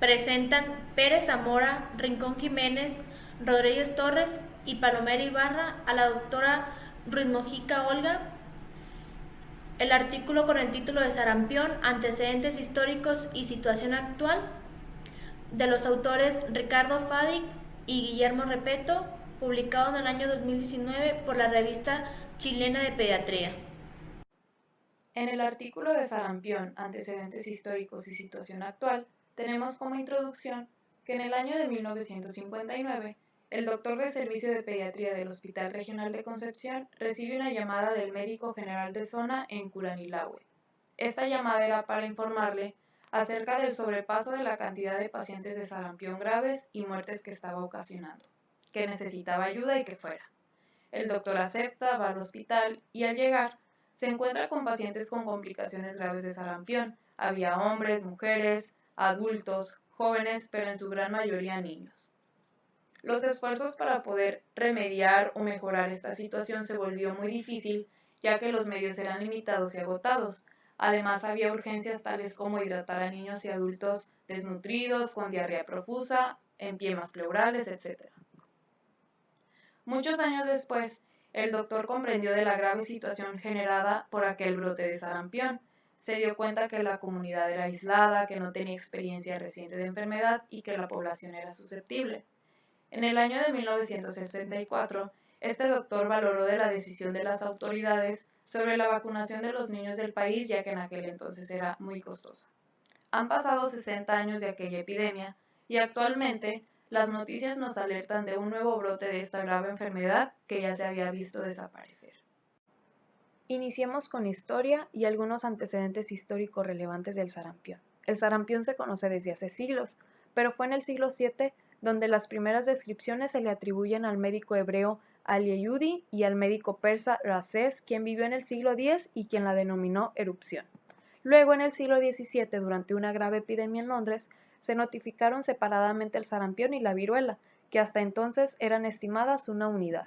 Presentan Pérez Zamora, Rincón Jiménez, Rodríguez Torres y Palomera Ibarra a la doctora Ruiz Mojica Olga. El artículo con el título de Sarampión, antecedentes históricos y situación actual, de los autores Ricardo Fadic y Guillermo Repeto, publicado en el año 2019 por la revista chilena de pediatría. En el artículo de Sarampión, antecedentes históricos y situación actual, tenemos como introducción que en el año de 1959, el doctor de servicio de pediatría del Hospital Regional de Concepción recibe una llamada del médico general de zona en Curanilahue. Esta llamada era para informarle acerca del sobrepaso de la cantidad de pacientes de sarampión graves y muertes que estaba ocasionando, que necesitaba ayuda y que fuera. El doctor acepta, va al hospital y al llegar se encuentra con pacientes con complicaciones graves de sarampión. Había hombres, mujeres, adultos, jóvenes, pero en su gran mayoría niños. Los esfuerzos para poder remediar o mejorar esta situación se volvió muy difícil, ya que los medios eran limitados y agotados. Además, había urgencias tales como hidratar a niños y adultos desnutridos, con diarrea profusa, empiemas pleurales, etc. Muchos años después, el doctor comprendió de la grave situación generada por aquel brote de sarampión. Se dio cuenta que la comunidad era aislada, que no tenía experiencia reciente de enfermedad y que la población era susceptible. En el año de 1964, este doctor valoró de la decisión de las autoridades sobre la vacunación de los niños del país, ya que en aquel entonces era muy costosa. Han pasado 60 años de aquella epidemia y actualmente las noticias nos alertan de un nuevo brote de esta grave enfermedad que ya se había visto desaparecer. Iniciemos con historia y algunos antecedentes históricos relevantes del sarampión. El sarampión se conoce desde hace siglos, pero fue en el siglo VII donde las primeras descripciones se le atribuyen al médico hebreo Al-Yehudi y al médico persa Ramsés, quien vivió en el siglo X y quien la denominó erupción. Luego, en el siglo XVII, durante una grave epidemia en Londres, se notificaron separadamente el sarampión y la viruela, que hasta entonces eran estimadas una unidad.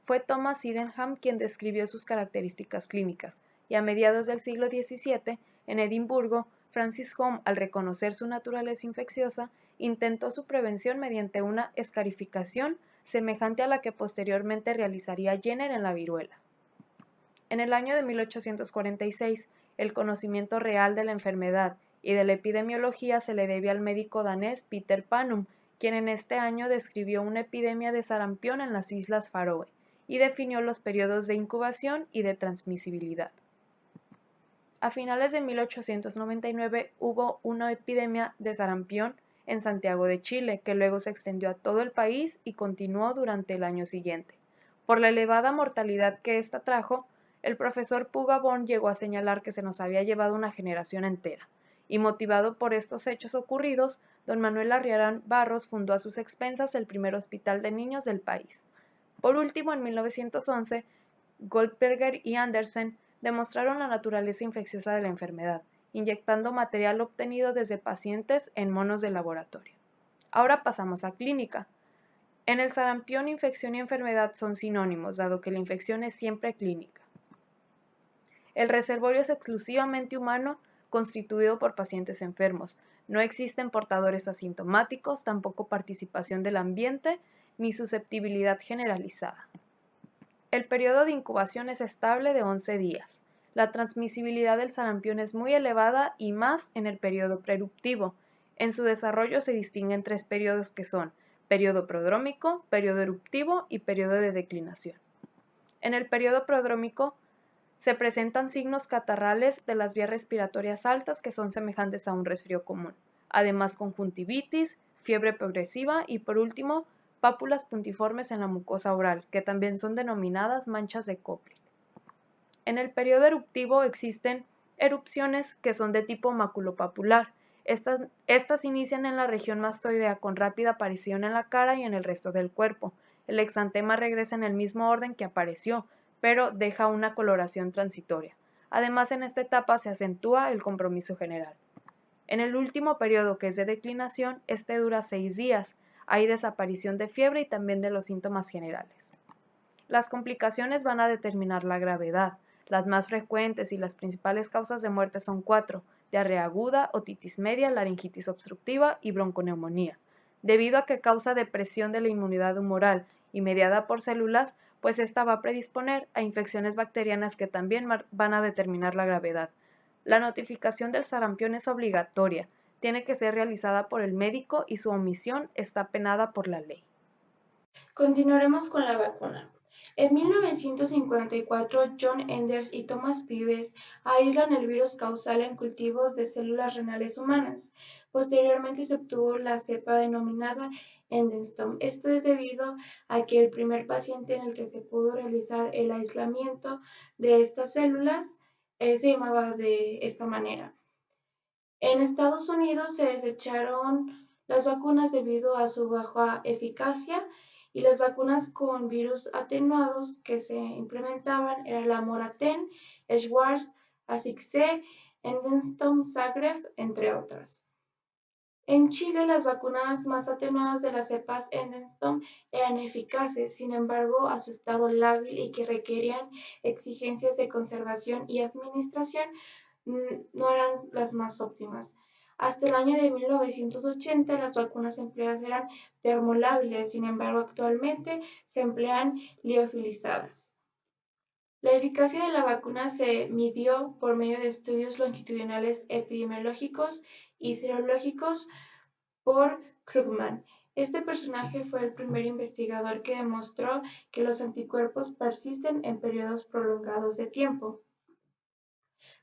Fue Thomas Sydenham quien describió sus características clínicas, y a mediados del siglo XVII, en Edimburgo, Francis Home, al reconocer su naturaleza infecciosa, intentó su prevención mediante una escarificación semejante a la que posteriormente realizaría Jenner en la viruela. En el año de 1846, el conocimiento real de la enfermedad y de la epidemiología se le debe al médico danés Peter Panum, quien en este año describió una epidemia de sarampión en las Islas Faroe y definió los periodos de incubación y de transmisibilidad. A finales de 1899 hubo una epidemia de sarampión en Santiago de Chile, que luego se extendió a todo el país y continuó durante el año siguiente. Por la elevada mortalidad que ésta trajo, el profesor Pugabón llegó a señalar que se nos había llevado una generación entera, y motivado por estos hechos ocurridos, don Manuel Arriarán Barros fundó a sus expensas el primer hospital de niños del país. Por último, en 1911, Goldberger y Andersen demostraron la naturaleza infecciosa de la enfermedad, inyectando material obtenido desde pacientes en monos de laboratorio. Ahora pasamos a clínica. En el sarampión, infección y enfermedad son sinónimos, dado que la infección es siempre clínica. El reservorio es exclusivamente humano, constituido por pacientes enfermos. No existen portadores asintomáticos, tampoco participación del ambiente, ni susceptibilidad generalizada. El periodo de incubación es estable de 11 días. La transmisibilidad del sarampión es muy elevada y más en el periodo preeruptivo. En su desarrollo se distinguen tres periodos que son periodo prodrómico, periodo eruptivo y periodo de declinación. En el periodo prodrómico se presentan signos catarrales de las vías respiratorias altas que son semejantes a un resfrío común, además conjuntivitis, fiebre progresiva y por último pápulas puntiformes en la mucosa oral, que también son denominadas manchas de Koplik. En el periodo eruptivo existen erupciones que son de tipo maculopapular. Estas inician en la región mastoidea con rápida aparición en la cara y en el resto del cuerpo. El exantema regresa en el mismo orden que apareció, pero deja una coloración transitoria. Además, en esta etapa se acentúa el compromiso general. En el último periodo, que es de declinación, este dura 6 días. Hay desaparición de fiebre y también de los síntomas generales. Las complicaciones van a determinar la gravedad. Las más frecuentes y las principales causas de muerte son 4: diarrea aguda, otitis media, laringitis obstructiva y bronconeumonía, debido a que causa depresión de la inmunidad humoral y mediada por células, pues esta va a predisponer a infecciones bacterianas que también van a determinar la gravedad. La notificación del sarampión es obligatoria, tiene que ser realizada por el médico y su omisión está penada por la ley. Continuaremos con la vacuna. En 1954, John Enders y Thomas Pives aíslan el virus causal en cultivos de células renales humanas. Posteriormente se obtuvo la cepa denominada Endenstom. Esto es debido a que el primer paciente en el que se pudo realizar el aislamiento de estas células se llamaba de esta manera. En Estados Unidos se desecharon las vacunas debido a su baja eficacia y las vacunas con virus atenuados que se implementaban eran la Moraten, Schwarz, Asix-C, Endenstom, Zagreb, entre otras. En Chile, las vacunas más atenuadas de las cepas Endenstom eran eficaces, sin embargo, a su estado lábil y que requerían exigencias de conservación y administración, no eran las más óptimas. Hasta el año de 1980 las vacunas empleadas eran termolábiles, sin embargo actualmente se emplean liofilizadas. La eficacia de la vacuna se midió por medio de estudios longitudinales epidemiológicos y serológicos por Krugman. Este personaje fue el primer investigador que demostró que los anticuerpos persisten en periodos prolongados de tiempo.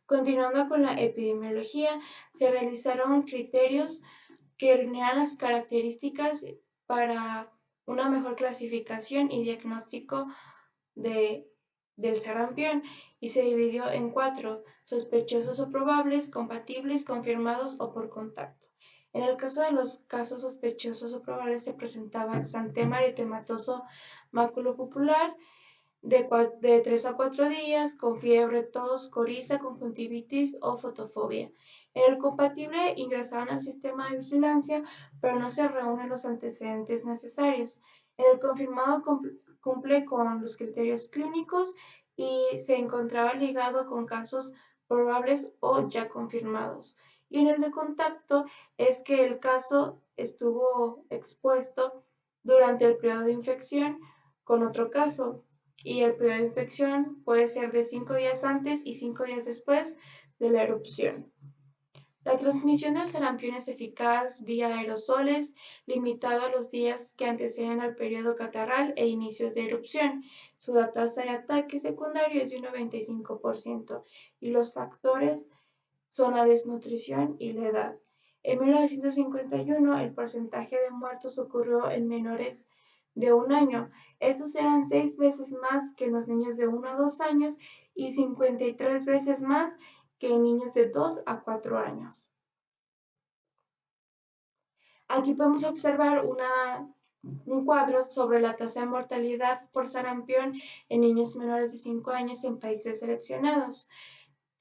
Continuando con la epidemiología, se realizaron criterios que reunían las características para una mejor clasificación y diagnóstico del sarampión y se dividió en 4: sospechosos o probables, compatibles, confirmados o por contacto. En el caso de los casos sospechosos o probables se presentaba exantema eritematoso maculopupilar de 3 a 4 días, con fiebre, tos, coriza, conjuntivitis o fotofobia. En el compatible ingresaban al sistema de vigilancia, pero no se reúnen los antecedentes necesarios. En el confirmado cumple con los criterios clínicos y se encontraba ligado con casos probables o ya confirmados. Y en el de contacto es que el caso estuvo expuesto durante el periodo de infección con otro caso, y el periodo de infección puede ser de 5 días antes y 5 días después de la erupción. La transmisión del sarampión es eficaz vía aerosoles, limitado a los días que anteceden al periodo catarral e inicios de erupción. Su tasa de ataque secundario es de un 95% y los factores son la desnutrición y la edad. En 1951, el porcentaje de muertos ocurrió en menores de 1 año. Estos eran 6 veces más que en los niños de 1 a 2 años y 53 veces más que en niños de 2 a 4 años. Aquí podemos observar un cuadro sobre la tasa de mortalidad por sarampión en niños menores de 5 años en países seleccionados.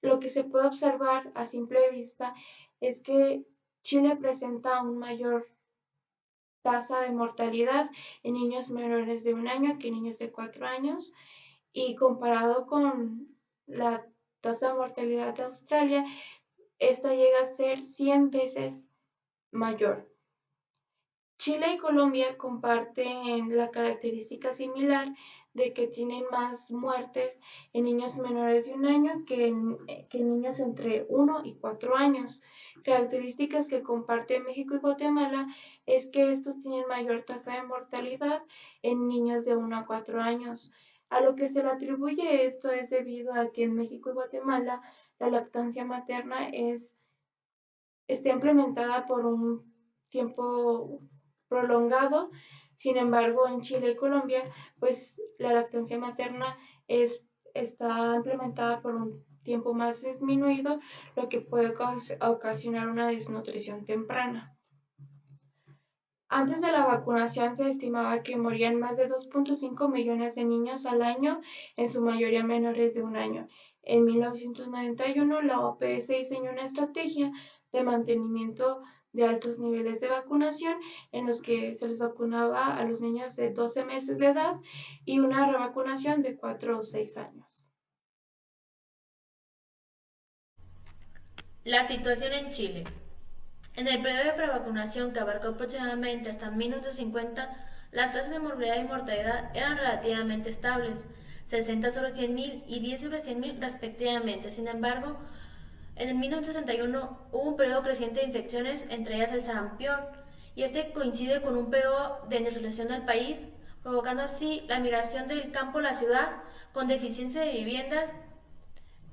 Lo que se puede observar a simple vista es que Chile presenta una mayor tasa de mortalidad en niños menores de 1 año que en niños de 4 años y comparado con la tasa de mortalidad de Australia, esta llega a ser 100 veces mayor. Chile y Colombia comparten la característica similar de que tienen más muertes en niños menores de 1 año que en niños entre 1 y 4 años. Características que comparten México y Guatemala es que estos tienen mayor tasa de mortalidad en niños de 1 a 4 años. A lo que se le atribuye esto es debido a que en México y Guatemala la lactancia materna está implementada por un tiempo prolongado. Sin embargo, en Chile y Colombia, pues la lactancia materna está implementada por un tiempo más disminuido, lo que puede ocasionar una desnutrición temprana. Antes de la vacunación se estimaba que morían más de 2.5 millones de niños al año, en su mayoría menores de 1 año. En 1991, la OPS diseñó una estrategia de mantenimiento de altos niveles de vacunación en los que se les vacunaba a los niños de 12 meses de edad y una revacunación de 4 o 6 años. La situación en Chile. En el periodo de prevacunación, que abarcó aproximadamente hasta 1950, las tasas de morbilidad y mortalidad eran relativamente estables, 60 sobre 100.000 y 10 sobre 100.000 respectivamente. Sin embargo, en el 1961 hubo un periodo creciente de infecciones, entre ellas el sarampión, y este coincide con un periodo de industrialización del país, provocando así la migración del campo a la ciudad, con deficiencia de viviendas,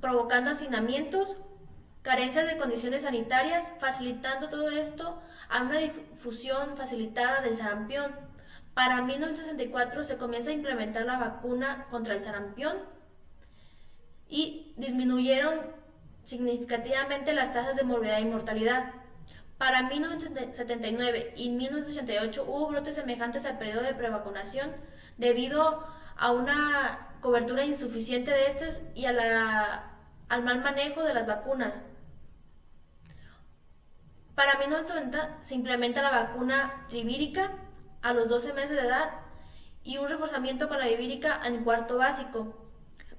provocando hacinamientos, carencias de condiciones sanitarias, facilitando todo esto a una difusión facilitada del sarampión. Para 1964 se comienza a implementar la vacuna contra el sarampión y disminuyeron significativamente las tasas de morbilidad y mortalidad. Para 1979 y 1988 hubo brotes semejantes al periodo de prevacunación debido a una cobertura insuficiente de estas y al mal manejo de las vacunas. Para 1990 se implementa la vacuna trivírica a los 12 meses de edad y un reforzamiento con la vivírica en cuarto básico.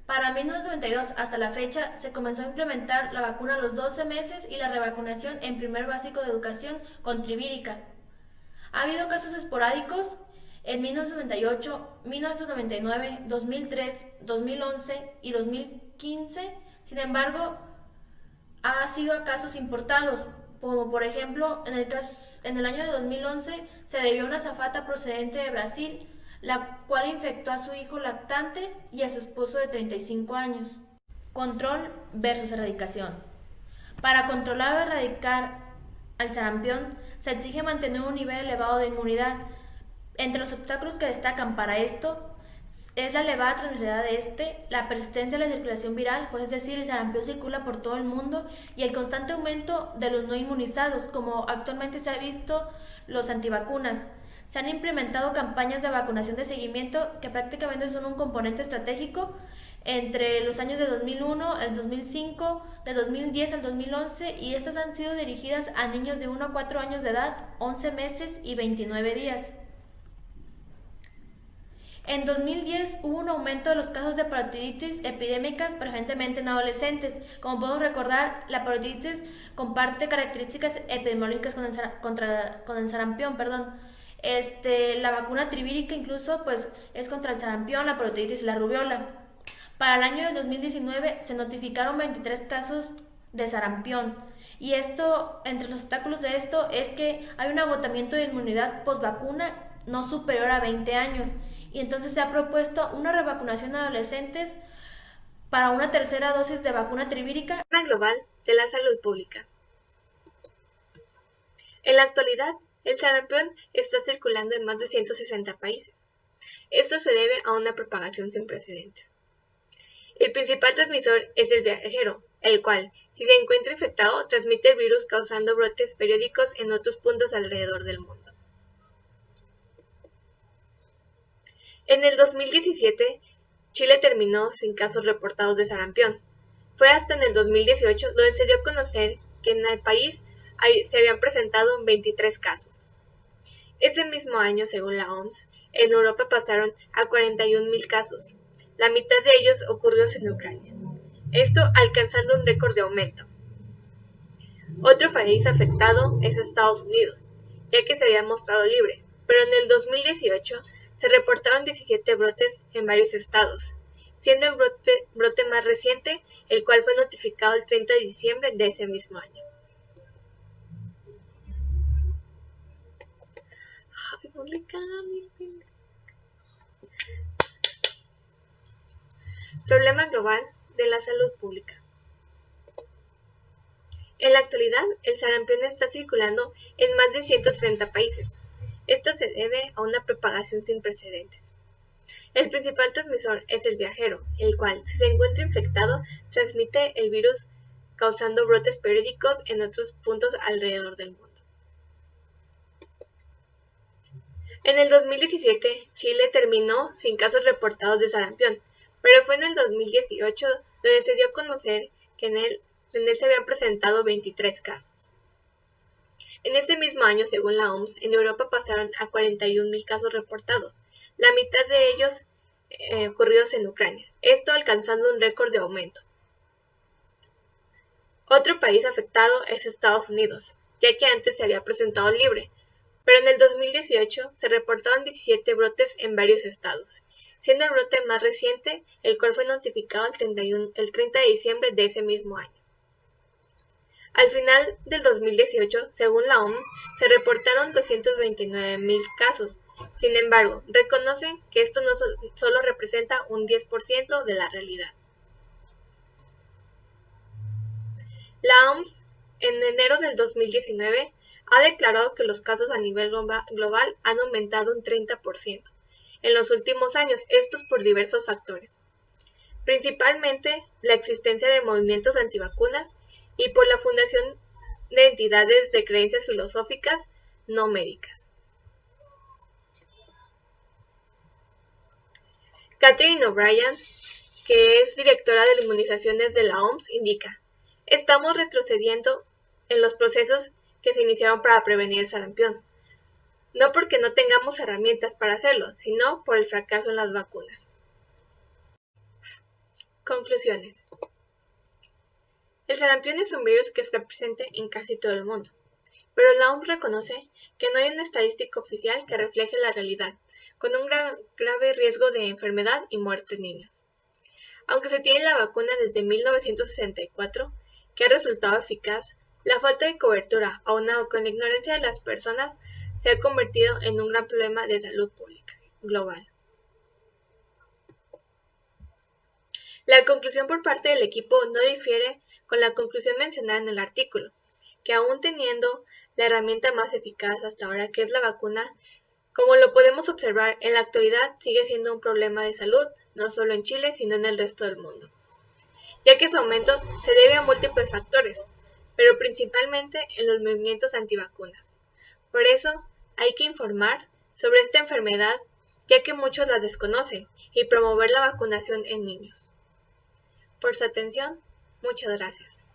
Para 1992 hasta la fecha se comenzó a implementar la vacuna a los 12 meses y la revacunación en primer básico de educación con trivírica. Ha habido casos esporádicos en 1998, 1999, 2003, 2011 y 2015. Sin embargo, ha sido casos importados, como por ejemplo en el año de 2011 se debió a una azafata procedente de Brasil, la cual infectó a su hijo lactante y a su esposo de 35 años. Control versus erradicación. Para controlar o erradicar al sarampión se exige mantener un nivel elevado de inmunidad. Entre los obstáculos que destacan para esto es la elevada transmisibilidad de la persistencia de la circulación viral, pues es decir, el sarampión circula por todo el mundo, y el constante aumento de los no inmunizados, como actualmente se ha visto los antivacunas. Se han implementado campañas de vacunación de seguimiento que prácticamente son un componente estratégico entre los años de 2001 al 2005, de 2010 al 2011, y estas han sido dirigidas a niños de 1 a 4 años de edad, 11 meses y 29 días. En 2010 hubo un aumento de los casos de parotiditis epidémicas, preferentemente en adolescentes. Como podemos recordar, la parotiditis comparte características epidemiológicas con el sarampión. La vacuna trivírica incluso pues es contra el sarampión, la parotiditis y la rubiola. Para el año del 2019 se notificaron 23 casos de sarampión, y esto, entre los obstáculos de esto, es que hay un agotamiento de inmunidad postvacuna no superior a 20 años, y entonces se ha propuesto una revacunación a adolescentes para una tercera dosis de vacuna trivírica. Global de la salud pública. En la actualidad, el sarampión está circulando en más de 160 países. Esto se debe a una propagación sin precedentes. El principal transmisor es el viajero, el cual, si se encuentra infectado, transmite el virus causando brotes periódicos en otros puntos alrededor del mundo. En el 2017, Chile terminó sin casos reportados de sarampión. Fue hasta en el 2018 donde se dio a conocer que en el país se habían presentado 23 casos. Ese mismo año, según la OMS, en Europa pasaron a 41.000 casos, la mitad de ellos ocurridos en Ucrania, esto alcanzando un récord de aumento. Otro país afectado es Estados Unidos, ya que se había mostrado libre, pero en el 2018 se reportaron 17 brotes en varios estados, siendo el brote más reciente, el cual fue notificado el 30 de diciembre de ese mismo año. Ay, no le cambies, Problema global de la salud pública. En la actualidad, el sarampión está circulando en más de 160 países. Esto se debe a una propagación sin precedentes. El principal transmisor es el viajero, el cual, si se encuentra infectado, transmite el virus causando brotes periódicos en otros puntos alrededor del mundo. En el 2017, Chile terminó sin casos reportados de sarampión, pero fue en el 2018 donde se dio a conocer que en él se habían presentado 23 casos. En ese mismo año, según la OMS, en Europa pasaron a 41.000 casos reportados, la mitad de ellos ocurridos en Ucrania, esto alcanzando un récord de aumento. Otro país afectado es Estados Unidos, ya que antes se había presentado libre, pero en el 2018 se reportaron 17 brotes en varios estados, siendo el brote más reciente, el cual fue notificado el 30 de diciembre de ese mismo año. Al final del 2018, según la OMS, se reportaron 229,000 casos. Sin embargo, reconocen que esto no solo representa un 10% de la realidad. La OMS, en enero del 2019, ha declarado que los casos a nivel global han aumentado un 30% en los últimos años, estos por diversos factores, principalmente la existencia de movimientos antivacunas y por la fundación de entidades de creencias filosóficas no médicas. Catherine O'Brien, que es directora de inmunizaciones de la OMS, indica: estamos retrocediendo en los procesos que se iniciaron para prevenir el sarampión, no porque no tengamos herramientas para hacerlo, sino por el fracaso en las vacunas. Conclusiones. El sarampión es un virus que está presente en casi todo el mundo, pero la OMS reconoce que no hay una estadística oficial que refleje la realidad, con un grave riesgo de enfermedad y muerte en niños. Aunque se tiene la vacuna desde 1964, que ha resultado eficaz, la falta de cobertura, aunado con la ignorancia de las personas, se ha convertido en un gran problema de salud pública global. La conclusión por parte del equipo no difiere con la conclusión mencionada en el artículo, que aún teniendo la herramienta más eficaz hasta ahora, que es la vacuna, como lo podemos observar, en la actualidad sigue siendo un problema de salud, no solo en Chile, sino en el resto del mundo, ya que su aumento se debe a múltiples factores, pero principalmente en los movimientos antivacunas. Por eso, hay que informar sobre esta enfermedad, ya que muchos la desconocen, y promover la vacunación en niños. Por su atención, muchas gracias.